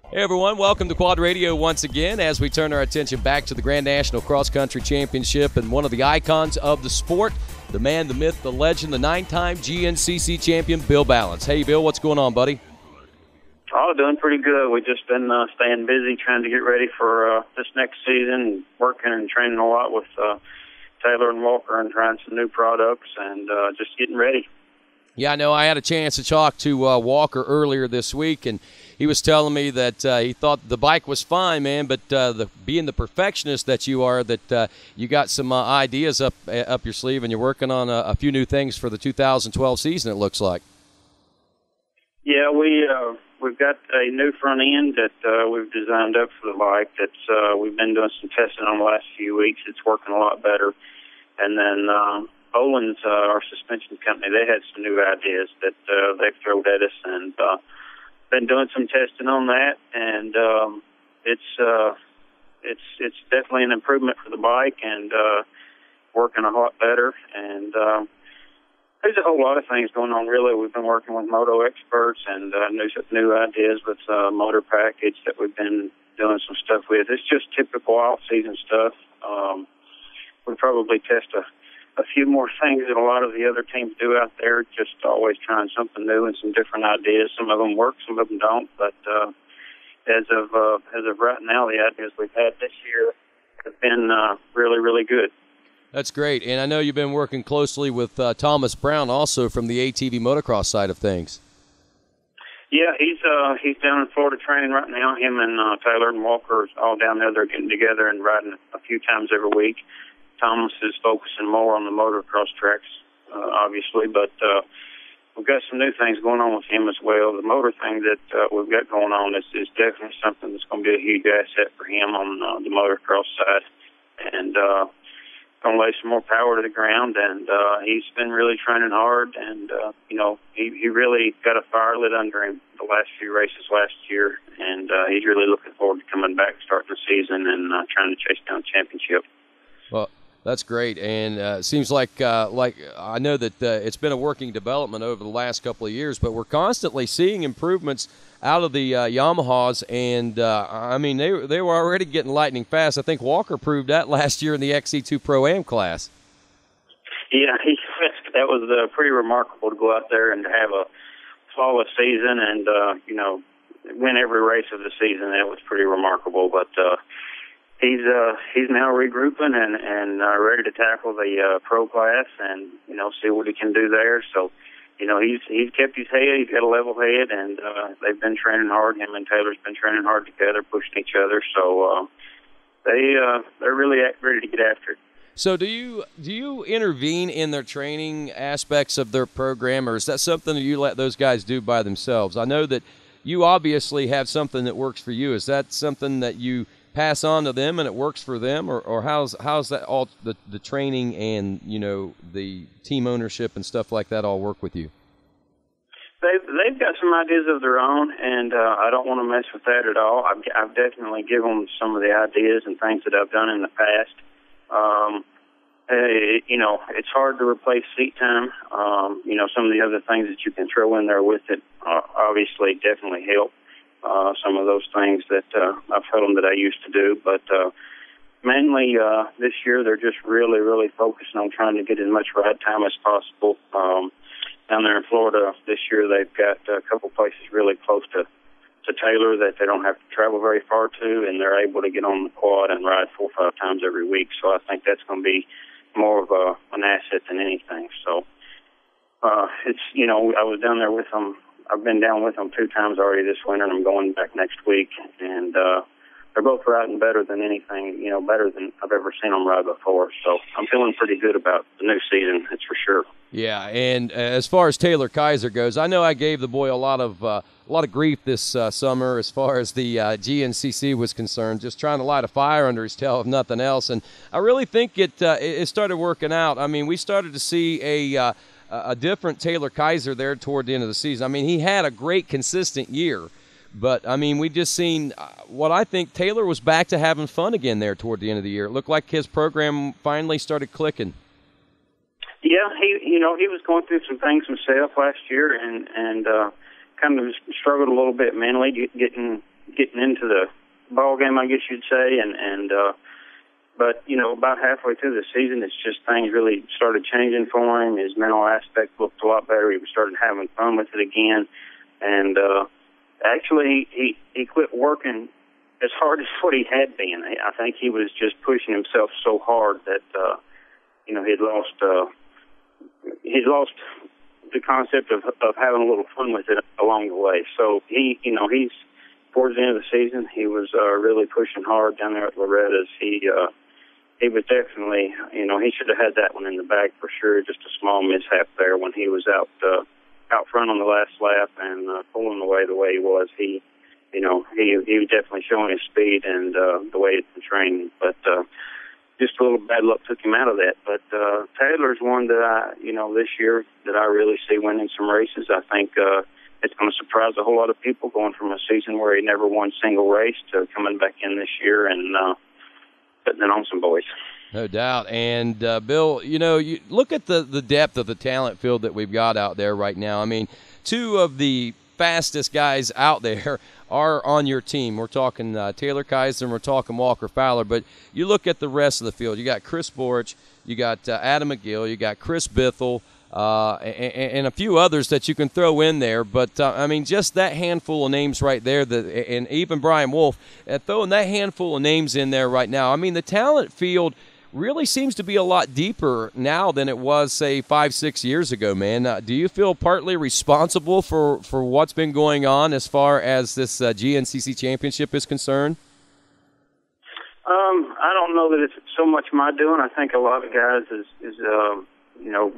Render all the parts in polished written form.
Hey everyone, welcome to Quad Radio once again as we turn our attention back to the Grand National Cross Country Championship and one of the icons of the sport, the man, the myth, the legend, the 9-time GNCC champion, Bill Ballance. Hey Bill, what's going on, buddy? Oh, doing pretty good. We've just been staying busy trying to get ready for this next season, working and training a lot with Taylor and Walker and trying some new products and just getting ready. Yeah, I know I had a chance to talk to Walker earlier this week, and he was telling me that he thought the bike was fine, man, but being the perfectionist that you are, that you got some ideas up your sleeve, and you're working on a few new things for the 2012 season, it looks like. Yeah, we've got a new front end that we've designed up for the bike that we've been doing some testing on the last few weeks. It's working a lot better. And then Olin's, our suspension company, they had some new ideas that they've thrown at us, and been doing some testing on that, and it's definitely an improvement for the bike and working a lot better. And there's a whole lot of things going on, really. We've been working with moto experts and new ideas with motor package that we've been doing some stuff with. It's just typical off-season stuff. We probably test a few more things that a lot of the other teams do out there, just always trying something new and some different ideas. Some of them work, some of them don't. But as of right now, the ideas we've had this year have been really, really good. That's great. And I know you've been working closely with Thomas Brown also from the ATV motocross side of things. Yeah, he's down in Florida training right now. Him and Taylor and Walker are all down there. They're getting together and riding a few times every week. Thomas is focusing more on the motocross tracks, obviously, but we've got some new things going on with him as well. The motor thing that we've got going on is definitely something that's going to be a huge asset for him on the motocross side, and going to lay some more power to the ground. And he's been really training hard, and he really got a fire lit under him the last few races last year, and he's really looking forward to coming back, starting the season, and trying to chase down the championship. Well, that's great, and it seems like I know that it's been a working development over the last couple of years, but we're constantly seeing improvements out of the Yamahas, and I mean they were already getting lightning fast. I think Walker proved that last year in the XC2 Pro-Am class. Yeah, that was pretty remarkable to go out there and have a flawless season, and win every race of the season. That was pretty remarkable, but. He's now regrouping and ready to tackle the pro class and see what he can do there. So he's kept his head. He's got a level head, and they've been training hard. Him and Taylor's been training hard together, pushing each other. So they're really ready to get after it. So do you intervene in their training aspects of their program, or is that something that you let those guys do by themselves? I know that you obviously have something that works for you. Is that something that you pass on to them and it works for them, or how's that all the training and the team ownership and stuff like that all work with you? They've got some ideas of their own, and I don't want to mess with that at all. I've definitely given them some of the ideas and things that I've done in the past. It's hard to replace seat time. Some of the other things that you can throw in there with it obviously definitely help. Some of those things that I've told them that I used to do, but mainly this year they're just really, really focusing on trying to get as much ride time as possible. Down there in Florida this year, they've got a couple places really close to Taylor that they don't have to travel very far to, and they're able to get on the quad and ride 4 or 5 times every week. So I think that's going to be more of an asset than anything. So I was down there with them. I've been down with them 2 times already this winter, and I'm going back next week. And they're both riding better than anything, better than I've ever seen them ride before. So I'm feeling pretty good about the new season, that's for sure. Yeah, and as far as Taylor Kiser goes, I know I gave the boy a lot of grief this summer as far as the GNCC was concerned, just trying to light a fire under his tail, if nothing else. And I really think it started working out. I mean, we started to see a different Taylor Kiser there toward the end of the season. I mean, he had a great, consistent year. But, I mean, we just seen what I think Taylor was back to having fun again there toward the end of the year. It looked like his program finally started clicking. Yeah, he was going through some things himself last year and kind of struggled a little bit mentally, getting getting into the ball game, I guess you'd say, but, about halfway through the season, it's just things really started changing for him. His mental aspect looked a lot better. He started having fun with it again. And actually, he quit working as hard as what he had been. I think he was just pushing himself so hard that, he'd lost the concept of having a little fun with it along the way. So he's towards the end of the season, he was really pushing hard down there at Loretta's. He was definitely, he should have had that one in the bag for sure. Just a small mishap there when he was out front on the last lap and pulling away the way he was. He was definitely showing his speed and the way he'd been training. But just a little bad luck took him out of that. But Taylor's one that this year that I really see winning some races. I think it's going to surprise a whole lot of people going from a season where he never won a single race to coming back in this year and putting it on some boys. No doubt. And, Bill, you look at the depth of the talent field that we've got out there right now. I mean, two of the fastest guys out there are on your team. We're talking Taylor Kiser and we're talking Walker Fowler. But you look at the rest of the field. You got Chris Borich, you got Adam McGill, you got Chris Bithell, and a few others that you can throw in there. But, just that handful of names right there, and even Brian Wolf, throwing that handful of names in there right now. The talent field really seems to be a lot deeper now than it was, say, 5-6 years ago, man. Do you feel partly responsible for what's been going on as far as this GNCC championship is concerned? I don't know that it's so much my doing. I think a lot of guys is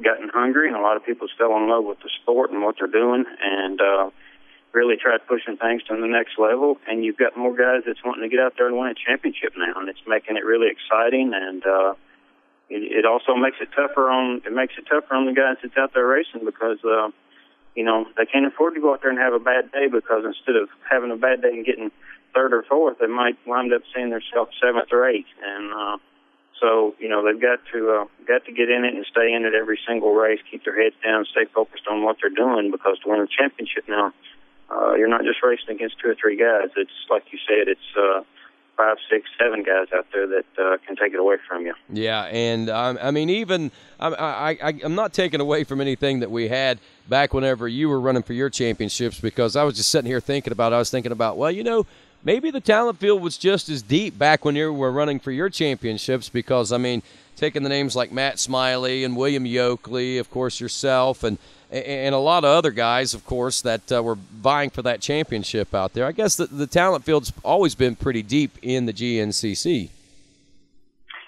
gotten hungry, and a lot of people still in love with the sport and what they're doing, and really tried pushing things to the next level. And you've got more guys that's wanting to get out there and win a championship now, and it's making it really exciting. And it also makes it tougher on the guys that's out there racing because they can't afford to go out there and have a bad day, because instead of having a bad day and getting third or fourth, they might wind up seeing themselves seventh or eighth. And so they've got to get in it and stay in it every single race, keep their heads down, stay focused on what they're doing, because to win a championship now, you're not just racing against 2 or 3 guys. It's like you said, it's 5, 6, 7 guys out there that can take it away from you. Yeah, and I'm not taking away from anything that we had back whenever you were running for your championships, because I was just sitting here thinking about maybe the talent field was just as deep back when you were running for your championships, because, taking the names like Matt Smiley and William Yoakley, of course, yourself, and a lot of other guys, of course, that were vying for that championship out there. I guess the talent field's always been pretty deep in the GNCC.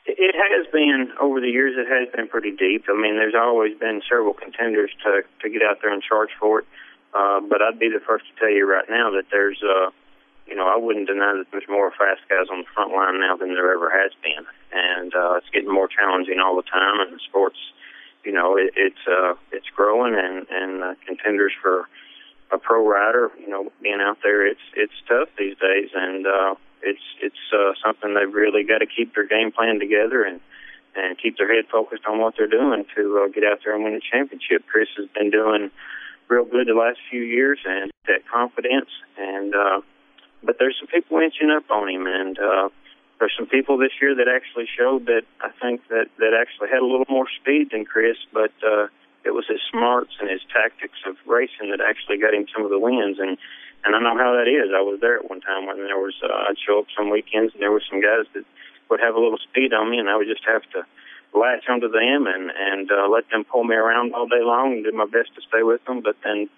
It has been, over the years, it has been pretty deep. There's always been several contenders to get out there and charge for it. But I'd be the first to tell you right now that there's I wouldn't deny that there's more fast guys on the front line now than there ever has been. And it's getting more challenging all the time, and the sport's, it's growing, and contenders for a pro rider, being out there, it's tough these days, and it's something they've really got to keep their game plan together and keep their head focused on what they're doing to get out there and win a championship. Chris has been doing real good the last few years, and that confidence, and but there's some people inching up on him, and there's some people this year that actually showed that I think that actually had a little more speed than Chris, but it was his smarts and his tactics of racing that actually got him some of the wins. And I know how that is. I was there at one time when there was I'd show up some weekends and there were some guys that would have a little speed on me, and I would just have to latch onto them and let them pull me around all day long and do my best to stay with them, but then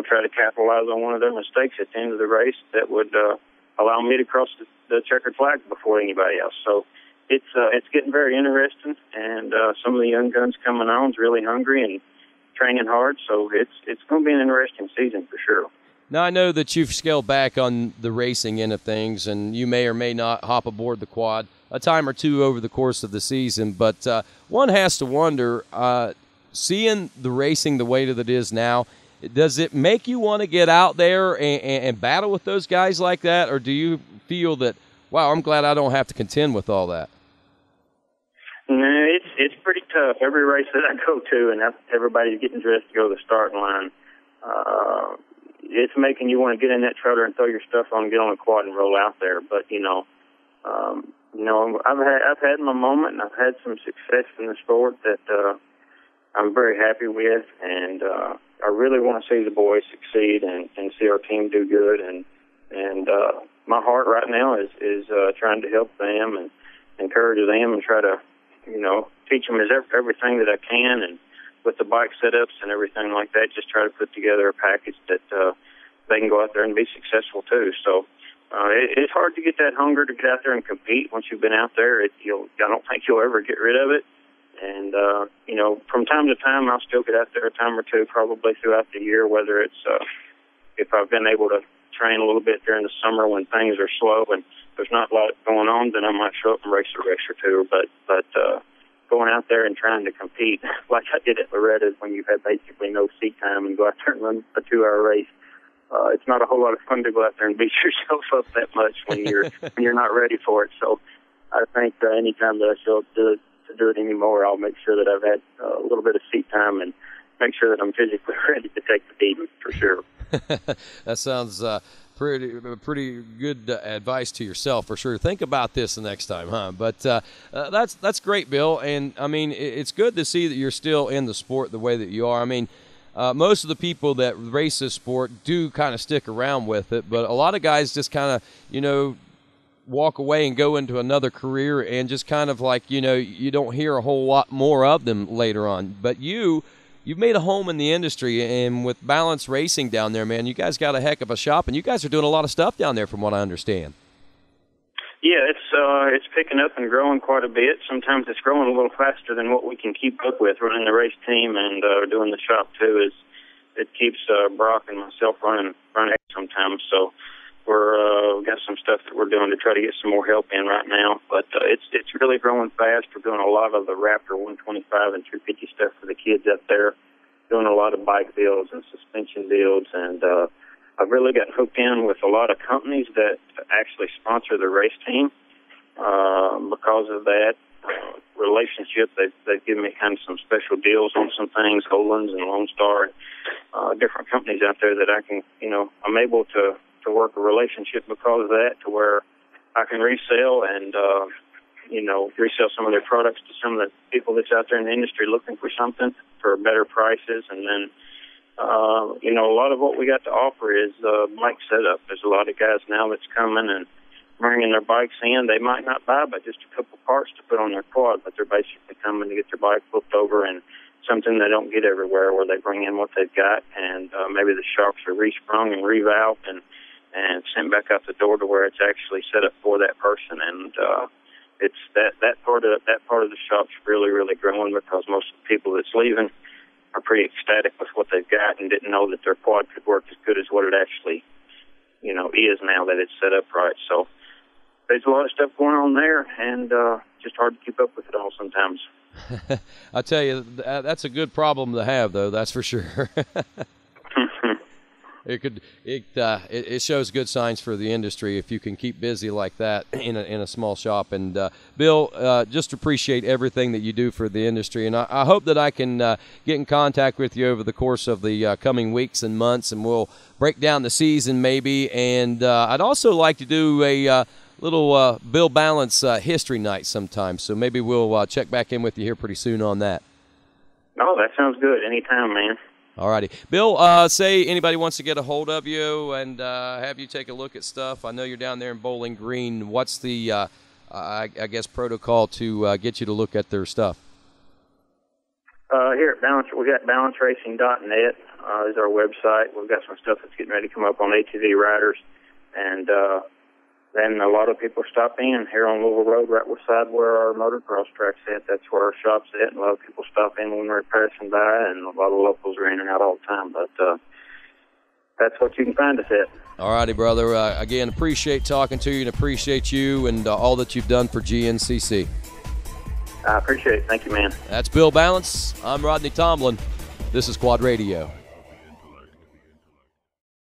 try to capitalize on one of their mistakes at the end of the race that would allow me to cross the checkered flag before anybody else. So it's getting very interesting, and some of the young guns coming on is really hungry and training hard. So it's going to be an interesting season for sure. Now, I know that you've scaled back on the racing end of things, and you may or may not hop aboard the quad a time or two over the course of the season, but one has to wonder, seeing the racing the way that it is now, does it make you want to get out there and battle with those guys like that, or do you feel that, wow, I'm glad I don't have to contend with all that? No, it's pretty tough. Every race that I go to, and everybody's getting dressed to go to the starting line, it's making you want to get in that trailer and throw your stuff on, get on a quad, and roll out there. But I've had my moment, and I've had some success in the sport that I'm very happy with, and I really want to see the boys succeed and see our team do good. And my heart right now is trying to help them and encourage them and try to, teach them everything that I can, and with the bike setups and everything like that, just try to put together a package that they can go out there and be successful too. So it's hard to get that hunger to get out there and compete once you've been out there. I don't think you'll ever get rid of it. And, from time to time, I'll still get out there a time or two probably throughout the year, whether it's if I've been able to train a little bit during the summer when things are slow and there's not a lot going on, then I might show up and race a race or two. But going out there and trying to compete like I did at Loretta's when you had basically no seat time and go out there and run a 2-hour race, it's not a whole lot of fun to go out there and beat yourself up that much when you're not ready for it. So I think anytime that I show up to do it anymore, I'll make sure that I've had a little bit of seat time and make sure that I'm physically ready to take the beating for sure. That sounds pretty good advice to yourself for sure. Think about this the next time, huh? But that's great, Bill. And I mean, it's good to see that you're still in the sport the way that you are. I mean, most of the people that race this sport do kind of stick around with it, but a lot of guys just kind of, walk away and go into another career and just kind of like, you don't hear a whole lot more of them later on. But you've made a home in the industry, and with Ballance Racing down there, man, you guys got a heck of a shop, and you guys are doing a lot of stuff down there from what I understand. Yeah, it's picking up and growing quite a bit. Sometimes it's growing a little faster than what we can keep up with. Running the race team and doing the shop too it keeps Brock and myself running sometimes. So we've got some stuff that we're doing to try to get some more help in right now. But it's really growing fast. We're doing a lot of the Raptor 125 and 250 stuff for the kids out there. Doing a lot of bike builds and suspension builds, and I've really gotten hooked in with a lot of companies that actually sponsor the race team. Because of that relationship, they've given me kind of some special deals on some things, Holands and Lone Star, different companies out there that I can, I'm able to work a relationship because of that, to where I can resell and, resell some of their products to some of the people that's out there in the industry looking for something for better prices. And then, a lot of what we got to offer is bike setup. There's a lot of guys now that's coming and bringing their bikes in. They might not buy but just a couple parts to put on their quad, but they're basically coming to get their bike flipped over, and something they don't get everywhere, where they bring in what they've got, and maybe the shocks are resprung and revalved and sent back out the door to where it's actually set up for that person. And it's that part of the shop's really, really growing, because most of the people that's leaving are pretty ecstatic with what they've got and didn't know that their quad could work as good as what it actually, is now that it's set up right. So there's a lot of stuff going on there, and just hard to keep up with it all sometimes. I tell you, that's a good problem to have, though. That's for sure. It shows good signs for the industry if you can keep busy like that in a small shop. And Bill, just appreciate everything that you do for the industry, and I hope that I can get in contact with you over the course of the coming weeks and months, and we'll break down the season maybe. And I'd also like to do a little Bill Ballance history night sometime, so maybe we'll check back in with you here pretty soon on that. Oh, that sounds good. Anytime, man. All righty. Bill, say anybody wants to get a hold of you and have you take a look at stuff. I know you're down there in Bowling Green. What's the, I guess, protocol to get you to look at their stuff? Here at Balance, we got balanceracing.net is our website. We've got some stuff that's getting ready to come up on ATV riders. And then a lot of people stop in here on Louisville Road, right beside where our motocross track's at. That's where our shop's at, and a lot of people stop in when we're passing by, and a lot of locals are in and out all the time. But that's what you can find us at. All righty, brother. Again, appreciate talking to you, and appreciate you and all that you've done for GNCC. I appreciate it. Thank you, man. That's Bill Ballance. I'm Rodney Tomlin. This is Quad Radio.